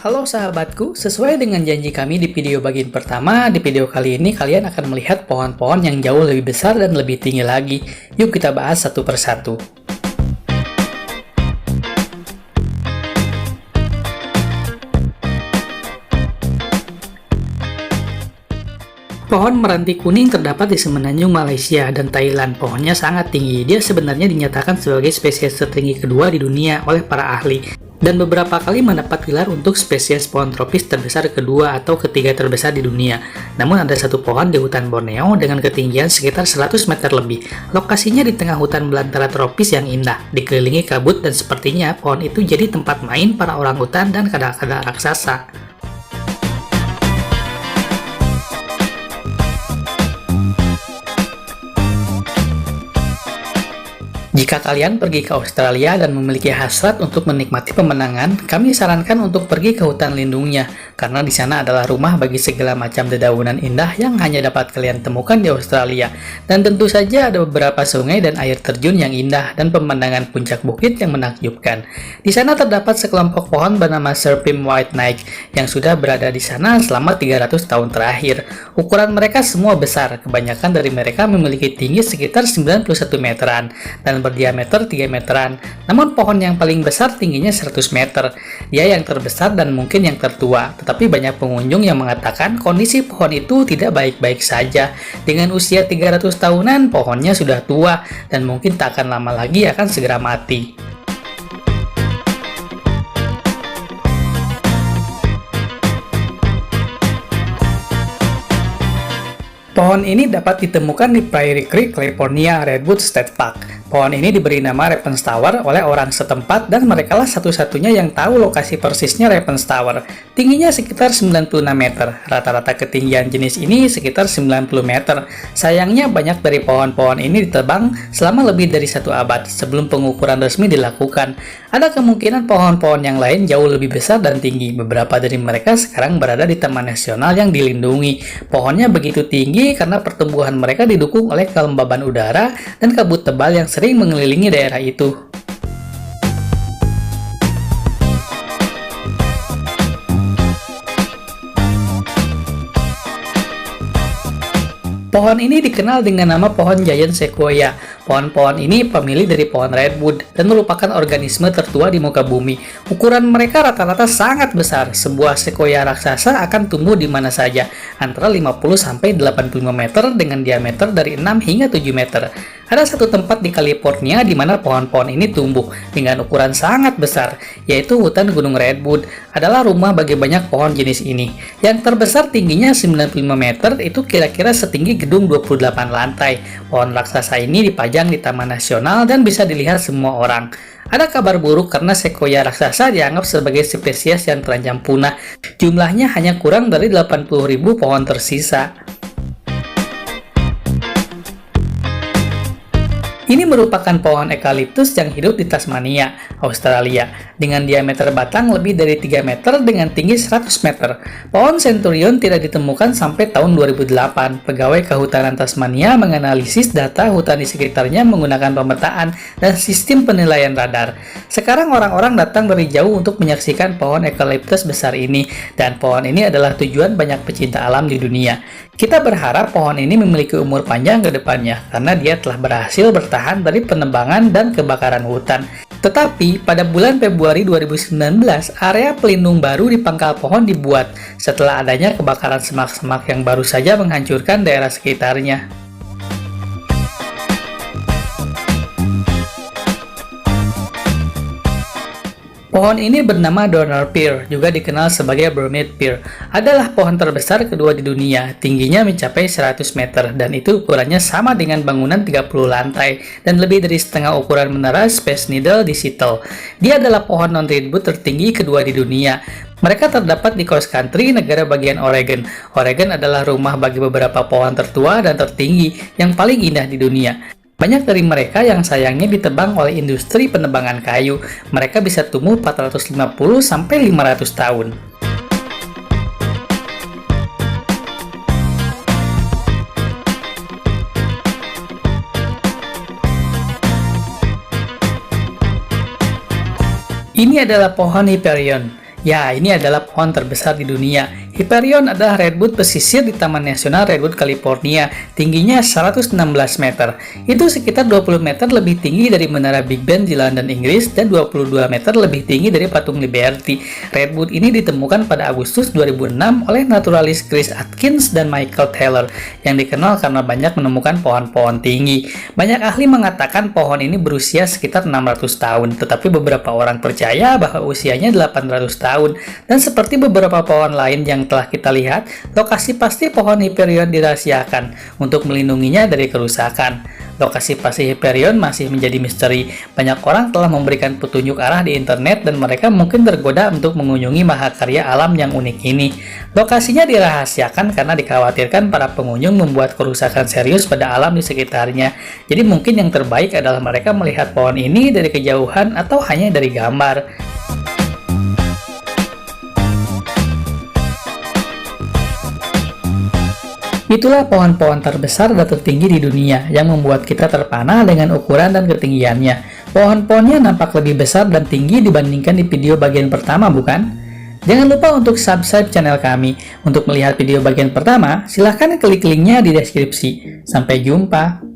Halo sahabatku, sesuai dengan janji kami di video bagian pertama, di video kali ini kalian akan melihat pohon-pohon yang jauh lebih besar dan lebih tinggi lagi. Yuk kita bahas satu persatu. Pohon meranti kuning terdapat di semenanjung Malaysia dan Thailand. Pohonnya sangat tinggi. Dia sebenarnya dinyatakan sebagai spesies tertinggi kedua di dunia oleh para ahli. Dan beberapa kali mendapat gelar untuk spesies pohon tropis terbesar kedua atau ketiga terbesar di dunia. Namun ada satu pohon di hutan Borneo dengan ketinggian sekitar 100 meter lebih. Lokasinya di tengah hutan belantara tropis yang indah, dikelilingi kabut dan sepertinya pohon itu jadi tempat main para orangutan dan kada-kada raksasa. Jika kalian pergi ke Australia dan memiliki hasrat untuk menikmati pemandangan, kami sarankan untuk pergi ke hutan lindungnya, karena di sana adalah rumah bagi segala macam dedaunan indah yang hanya dapat kalian temukan di Australia. Dan tentu saja ada beberapa sungai dan air terjun yang indah dan pemandangan puncak bukit yang menakjubkan. Di sana terdapat sekelompok pohon bernama Serpim White Nike yang sudah berada di sana selama 300 tahun terakhir. Ukuran mereka semua besar, kebanyakan dari mereka memiliki tinggi sekitar 91 meteran dan berdiameter 3 meteran, namun pohon yang paling besar tingginya 100 meter. Dia yang terbesar dan mungkin yang tertua, tetapi banyak pengunjung yang mengatakan kondisi pohon itu tidak baik-baik saja. Dengan usia 300 tahunan, pohonnya sudah tua dan mungkin tak akan lama lagi akan segera mati. Pohon ini dapat ditemukan di Prairie Creek, California, Redwood State Park. Pohon ini diberi nama Raven's Tower oleh orang setempat dan merekalah satu-satunya yang tahu lokasi persisnya Raven's Tower. Tingginya sekitar 96 meter. Rata-rata ketinggian jenis ini sekitar 90 meter. Sayangnya banyak dari pohon-pohon ini ditebang selama lebih dari 1 abad sebelum pengukuran resmi dilakukan. Ada kemungkinan pohon-pohon yang lain jauh lebih besar dan tinggi. Beberapa dari mereka sekarang berada di Taman Nasional yang dilindungi. Pohonnya begitu tinggi karena pertumbuhan mereka didukung oleh kelembaban udara dan kabut tebal yang sering mengelilingi daerah itu. Pohon ini dikenal dengan nama pohon giant sequoia. Pohon-pohon ini pemilih dari pohon redwood dan merupakan organisme tertua di muka bumi. Ukuran mereka rata-rata sangat besar. Sebuah sequoia raksasa akan tumbuh di mana saja, antara 50-85 meter dengan diameter dari 6 hingga 7 meter. Ada satu tempat di California di mana pohon-pohon ini tumbuh dengan ukuran sangat besar, yaitu hutan Gunung Redwood. Adalah rumah bagi banyak pohon jenis ini. Yang terbesar tingginya 95 meter, itu kira-kira setinggi gedung 28 lantai. Pohon raksasa ini dipajang di Taman Nasional dan bisa dilihat semua orang. Ada kabar buruk karena sequoia raksasa dianggap sebagai spesies yang terancam punah. Jumlahnya hanya kurang dari 80.000 pohon tersisa. Ini merupakan pohon eukaliptus yang hidup di Tasmania, Australia, dengan diameter batang lebih dari 3 meter dengan tinggi 100 meter. Pohon Centurion tidak ditemukan sampai tahun 2008. Pegawai Kehutanan Tasmania menganalisis data hutan di sekitarnya menggunakan pemetaan dan sistem penilaian radar. Sekarang orang-orang datang dari jauh untuk menyaksikan pohon eukaliptus besar ini, dan pohon ini adalah tujuan banyak pecinta alam di dunia. Kita berharap pohon ini memiliki umur panjang ke depannya, karena dia telah berhasil bertahan dari penebangan dan kebakaran hutan. Tetapi, pada bulan Februari 2019, area pelindung baru di pangkal pohon dibuat setelah adanya kebakaran semak-semak yang baru saja menghancurkan daerah sekitarnya. Pohon ini bernama Donner Pear, juga dikenal sebagai Burmese Pear. Adalah pohon terbesar kedua di dunia, tingginya mencapai 100 meter, dan itu ukurannya sama dengan bangunan 30 lantai, dan lebih dari setengah ukuran menara Space Needle di Seattle. Dia adalah pohon non-redwood tertinggi kedua di dunia. Mereka terdapat di Coast Country, negara bagian Oregon. Oregon adalah rumah bagi beberapa pohon tertua dan tertinggi yang paling indah di dunia. Banyak dari mereka yang sayangnya ditebang oleh industri penebangan kayu. Mereka bisa tumbuh 450-500 tahun. Ini adalah pohon Hyperion. Ya, ini adalah pohon terbesar di dunia. Hyperion adalah redwood pesisir di Taman Nasional Redwood, California. Tingginya 116 meter. Itu sekitar 20 meter lebih tinggi dari Menara Big Ben di London, Inggris, dan 22 meter lebih tinggi dari Patung Liberty. Redwood ini ditemukan pada Agustus 2006 oleh naturalis Chris Atkins dan Michael Taylor, yang dikenal karena banyak menemukan pohon-pohon tinggi. Banyak ahli mengatakan pohon ini berusia sekitar 600 tahun, tetapi beberapa orang percaya bahwa usianya 800 tahun. Dan seperti beberapa pohon lain yang telah kita lihat, lokasi pasti pohon Hyperion dirahasiakan untuk melindunginya dari kerusakan. Lokasi pasti Hyperion masih menjadi misteri. Banyak orang telah memberikan petunjuk arah di internet dan mereka mungkin tergoda untuk mengunjungi mahakarya alam yang unik ini. Lokasinya dirahasiakan karena dikhawatirkan para pengunjung membuat kerusakan serius pada alam di sekitarnya. Jadi mungkin yang terbaik adalah mereka melihat pohon ini dari kejauhan atau hanya dari gambar. Itulah pohon-pohon terbesar dan tertinggi di dunia yang membuat kita terpana dengan ukuran dan ketinggiannya. Pohon-pohonnya nampak lebih besar dan tinggi dibandingkan di video bagian pertama, bukan? Jangan lupa untuk subscribe channel kami. Untuk melihat video bagian pertama, silahkan klik linknya di deskripsi. Sampai jumpa!